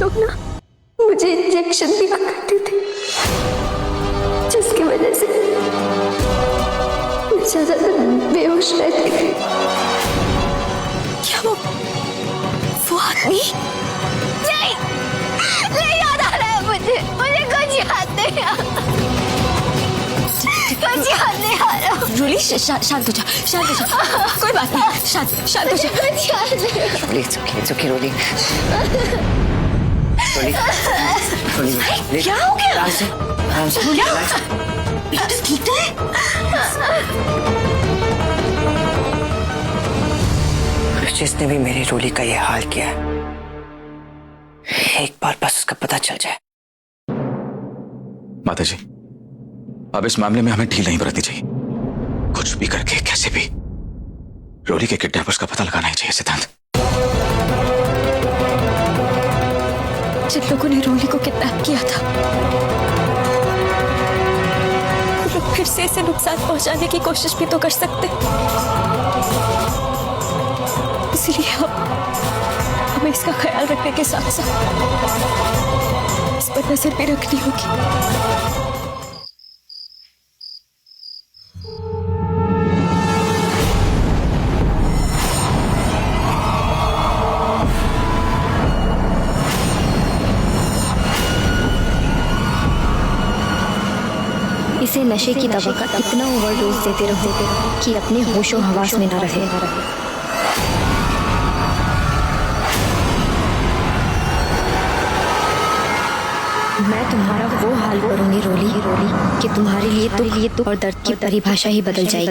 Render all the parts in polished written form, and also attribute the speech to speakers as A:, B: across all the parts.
A: लोग ना मुझे इंजेक्शन दिया करते थे, जिसकी वजह से मैं ज्यादातर बेहोश रहती थी।
B: क्या वो आदमी?
A: नहीं, नहीं याद आ रहा है मुझे कुछ याद नहीं आ रहा, कुछ याद नहीं आ रहा।
B: रूली शांत हो जा, शांत हो जा, कोई बात नहीं, शांत हो जा।
A: कुछ याद नहीं।
C: रोली, it's okay, रोली। रोली,
B: क्या हो गया?
C: आराम से।
B: क्या? ठीक तो है?
C: जिसने भी मेरी रोली का ये हाल किया है, एक बार बस उसका पता चल जाए।
D: माता जी, अब इस मामले में हमें ढील नहीं बरतनी चाहिए। कुछ भी करके कैसे भी रोली के किडनैपर्स का पता लगाना ही चाहिए सिद्धांत।
B: जिन लोगों ने रोली को किडनैप किया था, वो लोग फिर से इसे नुकसान पहुंचाने की कोशिश भी तो कर सकते। इसलिए हमें इसका ख्याल रखने के साथ साथ इस पर नजर भी रखनी होगी।
A: इसे नशे की दवा का इतना ओवरडोज देते रहो कि अपने होशो हवास में न रहे। मैं तुम्हारा वो हाल करूंगी रोली कि तुम्हारे लिए तो और दर्द की परिभाषा ही बदल जाएगी।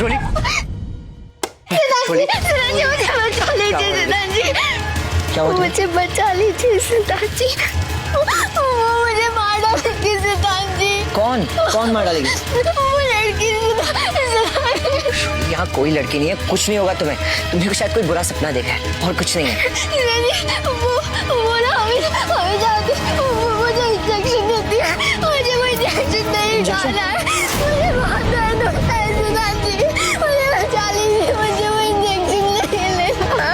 C: रोली, रोली,
A: सिद्धांत जी, मुझे बचा लीजिए सिद्धांत जी,
C: क्या हुआ?
A: मुझे बचा लीजिए सिद्धांत जी, वो मुझे मार डालेगी सिद्धांत जी।
C: कौन मार डालेगी?
A: वो लड़की
C: यहाँ कोई लड़की नहीं है, कुछ नहीं होगा तुम्हें। तुमने शायद कोई बुरा सपना देखा है और कुछ नहीं है।
A: वो ना हमें जाती, मुझे इंजेक्शन देती है, मुझे वो इंजेक्शन नहीं डालना है, मुझे बहुत दर्द होता है सिद्धांत जी, मुझे बचा लीजिए, मुझे वो इंजेक्शन नहीं लेना।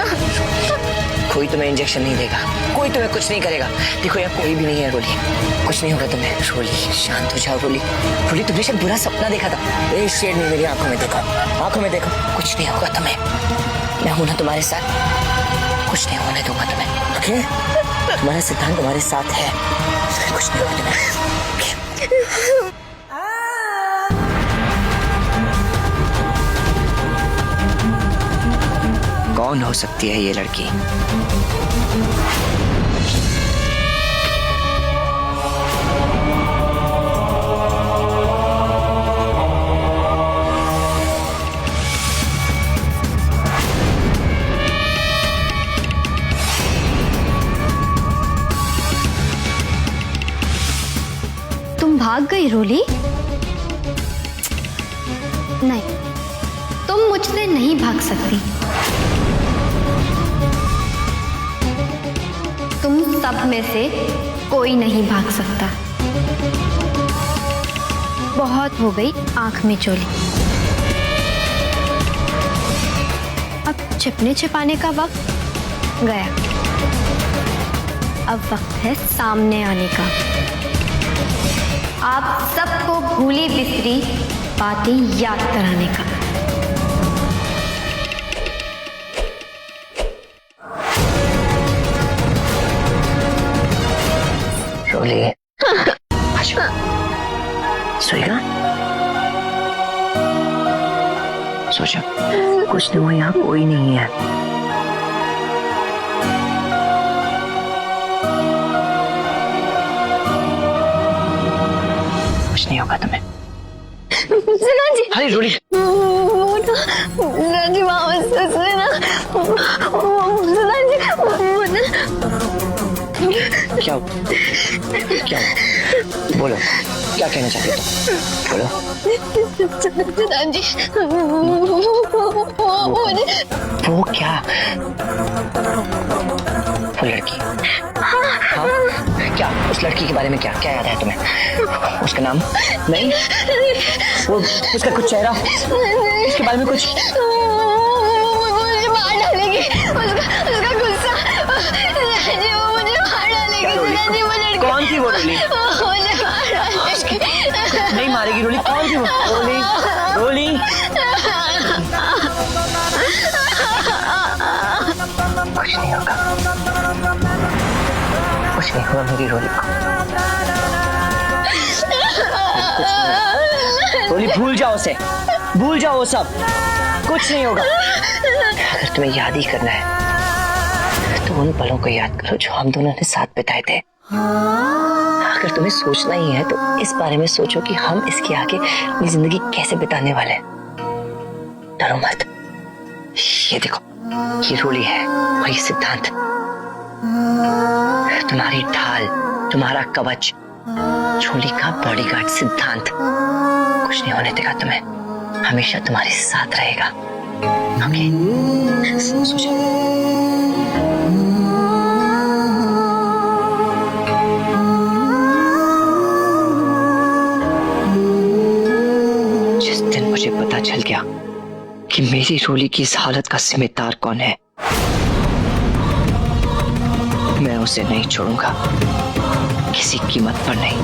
C: कोई तुम्हें इंजेक्शन नहीं देगा, कोई तुम्हें कुछ नहीं करेगा। देखो यहाँ कोई भी नहीं है रोली, कुछ नहीं होगा तुम्हें। रोली शांत हो जाओ रोली। रोली तुमने शायद बुरा सपना देखा था। एक शेर नहीं, मेरी आंखों में देखो, आंखों में देखो। कुछ नहीं होगा तुम्हें, मैं हूं ना तुम्हारे साथ, कुछ नहीं होने दूंगा तुम्हें। ओके, तुम्हारा सिद्धांत तुम्हारे साथ है, कुछ नहीं होगा तुम्हें। कौन हो सकती है ये लड़की?
A: तुम भाग गई रोली? नहीं, तुम मुझसे नहीं भाग सकती। तुम सब में से कोई नहीं भाग सकता। बहुत हो गई आंख में चोली, अब छिपने छिपाने का वक्त गया। अब वक्त है सामने आने का। आप सबको भूली बिसरी बातें याद कराने का।
C: रोली, सोएगा? सो जा, कुछ नहीं हुआ, यहाँ कोई नहीं है। कुछ नहीं होगा तुम्हें।
A: सिद्धांत जी,
C: अरे रोली,
A: सिद्धांत जी वापस सिद्धांत जी,
C: क्या हुआ? क्या हुआ? बोलो, क्या कहना चाहते हो? बोलो।
A: सिद्धांत जी,
C: वो क्या? वो लड़की? हाँ? क्या उस लड़की के बारे में क्या क्या याद है तुम्हें? उसका नाम? नहीं? वो उसका कुछ चेहरा? उसके बारे में कुछ?
A: मुझे मार डालेगी, उसका गुस्सा, वो मुझे मार डालेगी। सिद्धांत जी, वो लड़की
C: कौन थी वो रोली?
A: मुझे मार डालेगी।
C: नहीं मारेगी रोली, कौन थी वो? रोली, रोली। कुछ नहीं होगा, कुछ नहीं होगा मेरी रोली को। रोली भूल जाओ उसे, भूल जाओ वो सब, कुछ नहीं होगा। अगर तुम्हें याद ही करना है तो उन पलों को याद करो जो हम दोनों ने साथ बिताए थे। अगर तुम्हें सोचना ही है तो इस बारे में सोचो कि हम इसके आगे अपनी जिंदगी कैसे बिताने वाले हैं। डरो मत। ये देखो, ये रोली है और ये सिद्धांत, तुम्हारी ढाल, तुम्हारा कवच, रोली का बॉडीगार्ड सिद्धांत कुछ नहीं होने देगा तुम्हें, हमेशा तुम्हारे साथ रहेगा। ओके? सोचो। जिस दिन मुझे पता चल गया कि मेरी रोली की इस हालत का जिम्मेदार कौन है, मैं उसे नहीं छोड़ूंगा, किसी कीमत पर नहीं।